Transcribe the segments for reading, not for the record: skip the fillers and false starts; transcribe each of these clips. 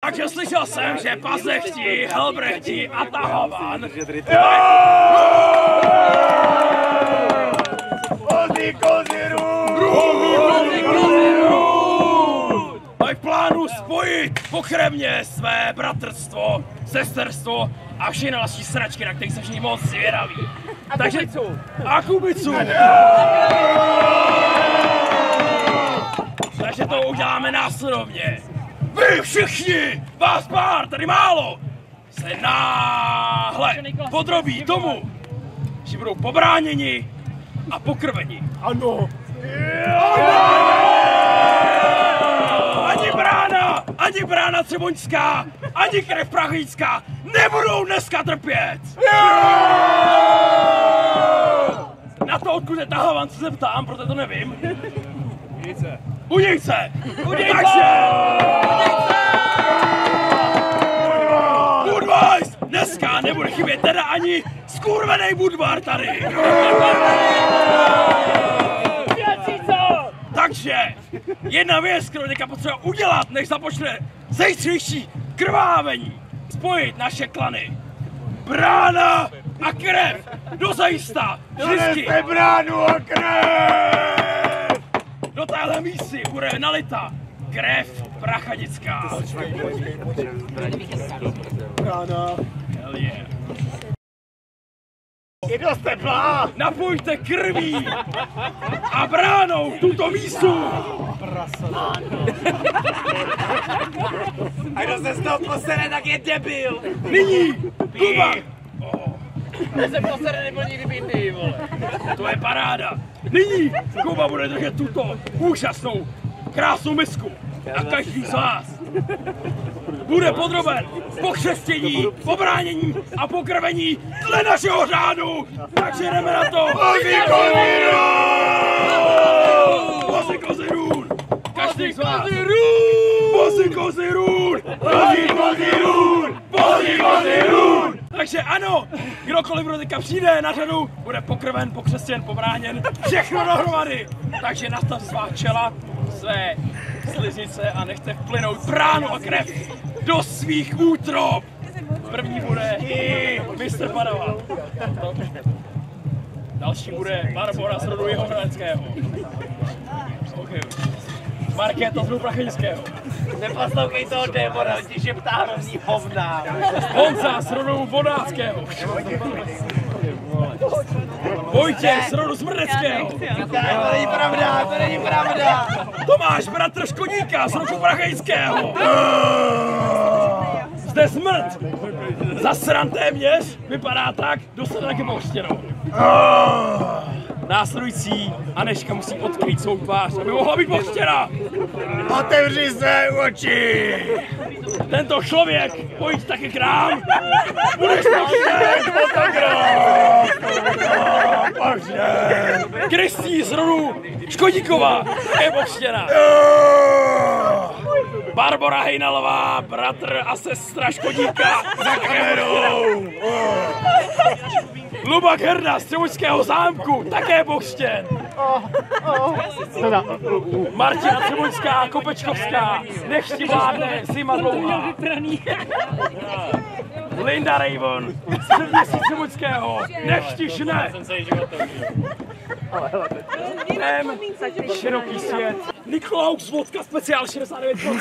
Takže slyšel jsem, že Pazechti, Helbrechti a Tahovan mají v plánu spojit pokrevně své bratrstvo, sesterstvo a všechny další sračky, na kterých se všichni moc zvědaví. Takže a Kubicu. Takže to uděláme následovně. Vy všichni, vás pár, tady málo, se náhle podrobí tomu, že budou pobráněni a pokrveni. Ano. Ani brána Třeboňská, ani krev Prachnická nebudou dneska trpět. Na to, odkud je Tahovan, se zeptám, protože to nevím. Unice! Takže! Budweiss! Dneska nebude chybět teda ani skurvenej Budvar tady! Takže jedna věc, kterou teďka potřeba udělat, než započne zejstřejší krvávení. Spojit naše klany. Brána a krev! Dozajista! Vždycky! Bránu a krev! Do téhle mísy bude nalita krev Prachanická. Brána. Hell yeah. Je dost teplá! Napojte krví a bránou tuto mísu! A kdo se z toho posere, tak je debil! Nyní! Kuba! Kdo se posere, nebyl nikdy bindý, vole. To je paráda! Nyní Kuba bude držet tuto úžasnou, krásnou misku a každý z vás bude podroben pokřestění, pobránění a pokrvení dle našeho řádu! Takže jdeme na to! Bozy Kozirůn! Každý z vás! Bozy Kozirůn! Bozy Kozirůn! Takže ano, kdokoliv kdo teďka přijde na řadu, bude pokrven, pokřestěn, pobráněn, všechno dohromady! Takže nastav svá čela, své sliznice a nechte vplynout bránu a krev do svých útrob! První bude Mr. Padawan. Další bude Barbora z rodu Jihohradeckého. Okay. Markéta z rodu Prachnického. Neposlouchej toho démona, on ti šeptá hrozný hovna. Honza z rodu Vodáckého. Vojtěch z rodu Smrdeckého. To není pravda, to není pravda. Tomáš, bratr Škodíka z rodu Prachnického. Zde smrt! Zasran téměř, vypadá tak, dostane taky pouštěnou. Následující Anežka musí odkrýt svou tvář, aby mohla být pouštěna. Otevři své oči. Tento člověk, pojď taky k nám, budeš pouštěn. Kristý z rodu Škodíkova je pouštěna. Barbora Hejnalová, bratr a sestra Škodíka za kamerou. Lubak Herda z Třeboňského zámku, také bohstěn. Martina Třeboňská, Kopečkovská, nech ti vládne zima dlouhá. Linda Raven z Předměstí Třeboňského, nech ti žne. Široký svět. Nikolaus vodka speciál 69%.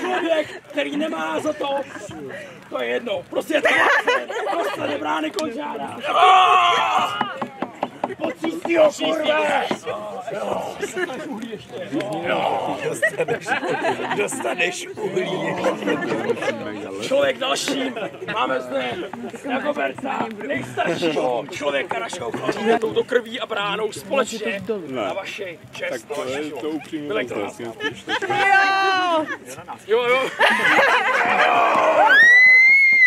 Člověk, který nemá za to, to je jedno. Prostě je to dostane brány Končára. Počistí ho, kurva! Dostaneš uhlí. Člověk dalším. Máme zde Dagoberta, nejstaršího člověka našeho chlasu. Touto krví a bránou společně na vaši čest. Tak to upřímně Jo.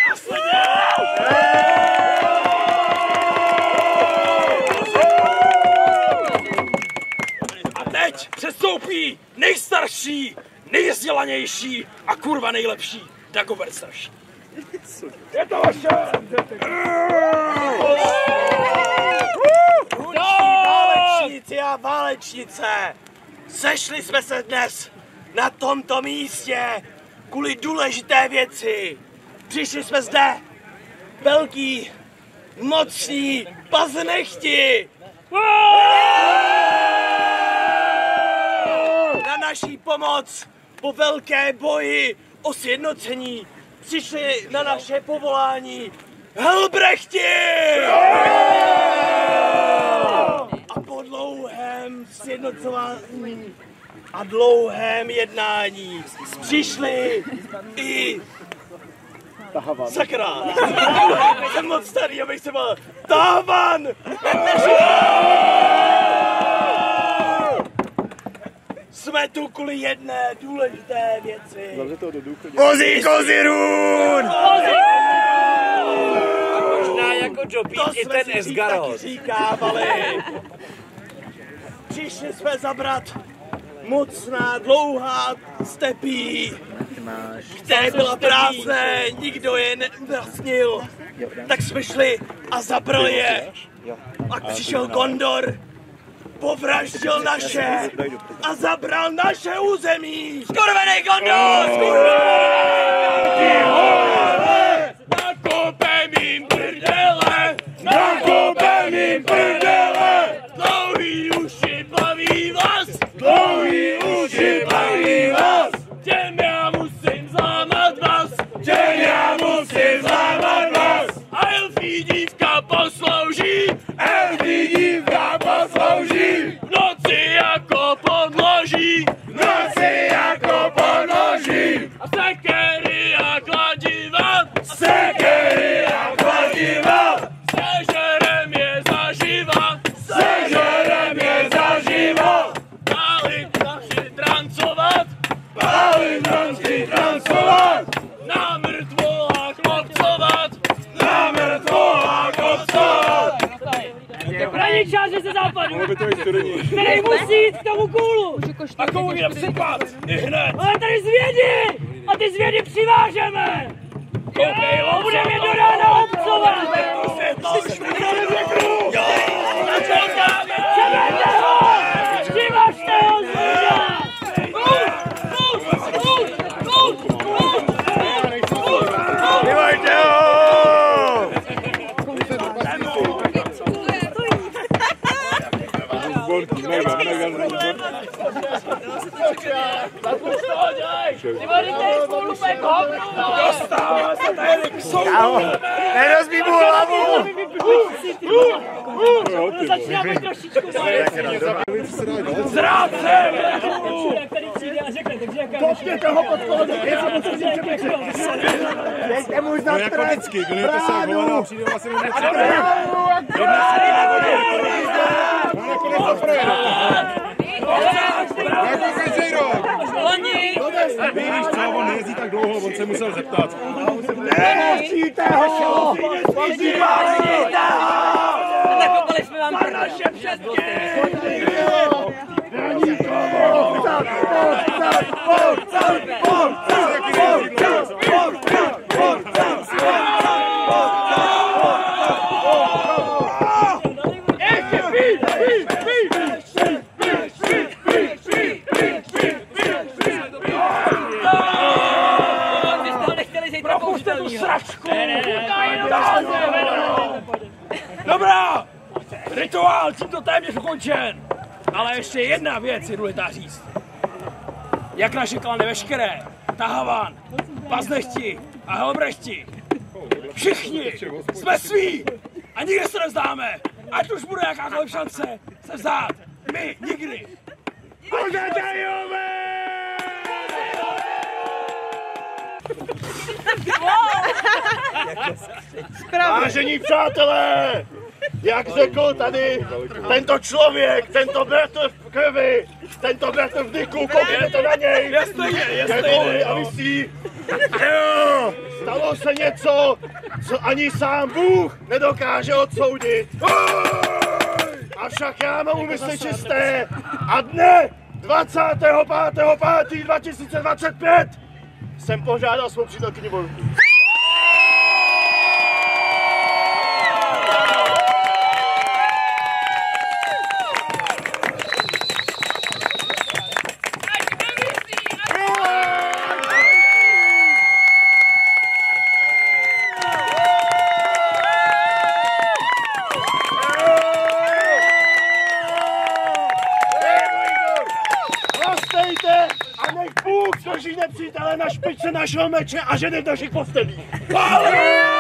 Následně! A teď přestoupí nejstarší, nejvzdělanější a kurva nejlepší Dagobert starší. Je to vaše! Válečníci a válečnice, sešli jsme se dnes na tomto místě kvůli důležité věci. Přišli jsme zde. Velký, mocní paznechti. Na naší pomoc po velké boji o sjednocení přišli na naše povolání Helbrechti! A po dlouhém sjednocování a dlouhém jednání přišli i sakra! Jsem moc starý, abych se mal Tahavan! Jsme tu kvůli jedné důležité věci. Ozzy Kozirun! Možná jako Jobík i ten Esgaroth. Říkávali. Přišli jsme zabrat mocná, dlouhá stepí, které byla prázdné, nikdo je nevlastnil. Tak jsme šli a zabrali je. Pak přišel Gondor, povraždil naše a zabral naše území. Skurvený Gondor! Nakopem jim prdele! Nakopem jim prdele! Dlouhý uši baví vás! Dlouhý uši baví vás! Těm já musím zlámat vás! Těm já musím zlámat vás! A elfí dívka poslouží! Elfí dívka poslouží! V noci jako podloží! V noci jako podloží! A sekery a kladiva! Sekery a kladiva! Sežerem je zaživa! Sežerem je zaživa! Pálit naši trancovat! Pálit naši trancovat! Na mrtvolách obcovat! Na mrtvolách obcovat! Hraničáři ze západu, který musí jít k tomu kůlu. A komu jdem sypat? I hned! Ale tady zvědi! A ty zvědi přivážeme! Koukej, A budeme je do rána obcovat! Převeďte ho! Přivažte ho, zvěda! Vyvažte ho! Dostává se tady k soudu! Nerozbí mu hlavu! Začíná být trošičku Zrádce! jak tady přijde a řekne, takže jaká... Kopněte ho pod kolem! Dejte mu za jako vždycky, kdo je to se hovada, přijde vlastně jenom něco. Nakonec to projede. Jako každý rok. Víš co, on nejezdí tak dlouho, on se musel zeptat. Nepustíte ho! Nakopali jsme vám prd. Dobrá! Rituál tímto téměř ukončen. Ale ještě jedna věc je důležitá říct. Jak naše klany veškeré, Tahavan, Paznechti a Helbrechti, všichni jsme sví a nikdy se nevzdáme. Ať už bude jakákoliv šance se vzdát. My nikdy. Vážení přátelé, jak řekl tady tento člověk, tento bratr v krvi, tento bratr v dyku, koukněte na něj, je dlouhý a visí. Stalo se něco, co ani sám Bůh nedokáže odsoudit. Avšak já mám úmysly čisté a dne 25.5.2025 jsem požádal svou přítelkyni Volku. Pojďte a nech Bůh drží nepřítele na špičce našeho meče a ženy v našich postelích. Pálí!